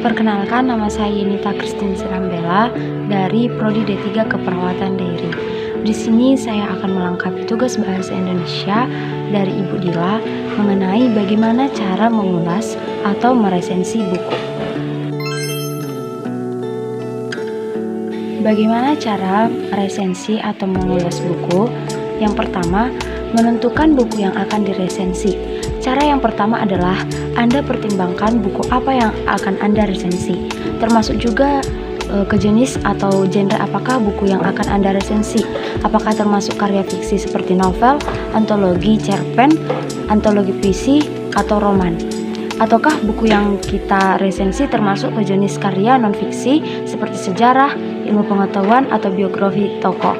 Perkenalkan, nama saya Yunita Christine Sirambela dari Prodi D3 Keperawatan Dairy. Di sini saya akan melengkapi tugas bahasa Indonesia dari Ibu Dila mengenai bagaimana cara mengulas atau meresensi buku. Bagaimana cara meresensi atau mengulas buku? Yang pertama, menentukan buku yang akan diresensi. Cara yang pertama adalah Anda pertimbangkan buku apa yang akan Anda resensi, termasuk juga ke jenis atau genre apakah buku yang akan Anda resensi. Apakah termasuk karya fiksi seperti novel, antologi cerpen, antologi puisi, atau roman. Ataukah buku yang kita resensi termasuk ke jenis karya non-fiksi seperti sejarah, ilmu pengetahuan, atau biografi tokoh.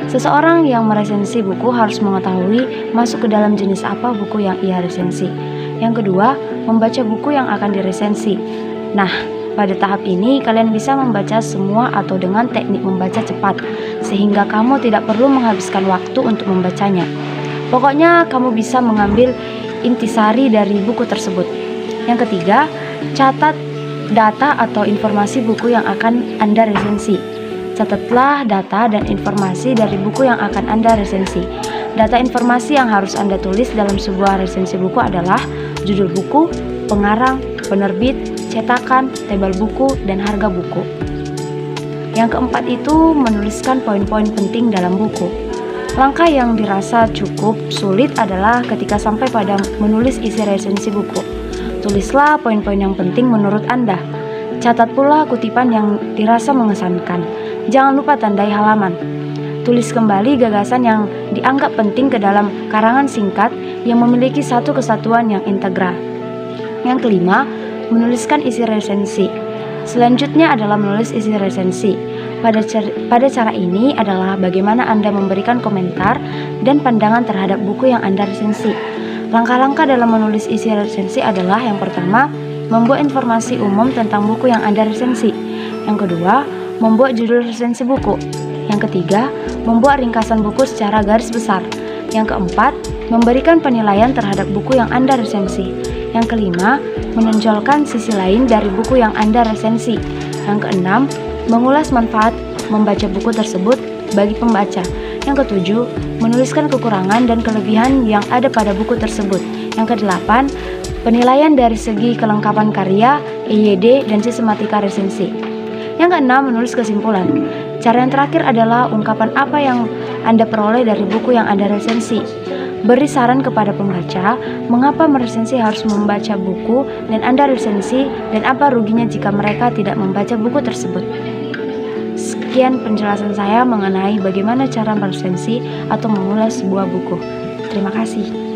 Seseorang yang meresensi buku harus mengetahui masuk ke dalam jenis apa buku yang ia resensi. Yang kedua, membaca buku yang akan diresensi. Nah, pada tahap ini kalian bisa membaca semua atau dengan teknik membaca cepat, sehingga kamu tidak perlu menghabiskan waktu untuk membacanya. Pokoknya kamu bisa mengambil intisari dari buku tersebut. Yang ketiga, catat data atau informasi buku yang akan Anda resensi. Catatlah data dan informasi dari buku yang akan Anda resensi. Data informasi yang harus Anda tulis dalam sebuah resensi buku adalah judul buku, pengarang, penerbit, cetakan, tebal buku, dan harga buku. Yang keempat itu menuliskan poin-poin penting dalam buku. Langkah yang dirasa cukup sulit adalah ketika sampai pada menulis isi resensi buku. Tulislah poin-poin yang penting menurut Anda. Catat pula kutipan yang dirasa mengesankan. Jangan lupa tandai halaman. Tulis kembali gagasan yang dianggap penting ke dalam karangan singkat yang memiliki satu kesatuan yang integral. Yang kelima, menuliskan isi resensi. Selanjutnya adalah menulis isi resensi. Pada cara ini adalah bagaimana Anda memberikan komentar dan pandangan terhadap buku yang Anda resensi. Langkah-langkah dalam menulis isi resensi adalah yang pertama, membuat informasi umum tentang buku yang Anda resensi. Yang kedua, membuat judul resensi buku. Yang ketiga, membuat ringkasan buku secara garis besar. Yang keempat, memberikan penilaian terhadap buku yang Anda resensi. Yang kelima, menonjolkan sisi lain dari buku yang Anda resensi. Yang keenam, mengulas manfaat membaca buku tersebut bagi pembaca. Yang ketujuh, menuliskan kekurangan dan kelebihan yang ada pada buku tersebut. Yang kedelapan, penilaian dari segi kelengkapan karya, EYD, dan sistematika resensi. Yang keenam, menulis kesimpulan. Cara yang terakhir adalah ungkapan apa yang Anda peroleh dari buku yang Anda resensi. Beri saran kepada pembaca, mengapa meresensi harus membaca buku dan Anda resensi, dan apa ruginya jika mereka tidak membaca buku tersebut. Sekian penjelasan saya mengenai bagaimana cara meresensi atau mengulas sebuah buku. Terima kasih.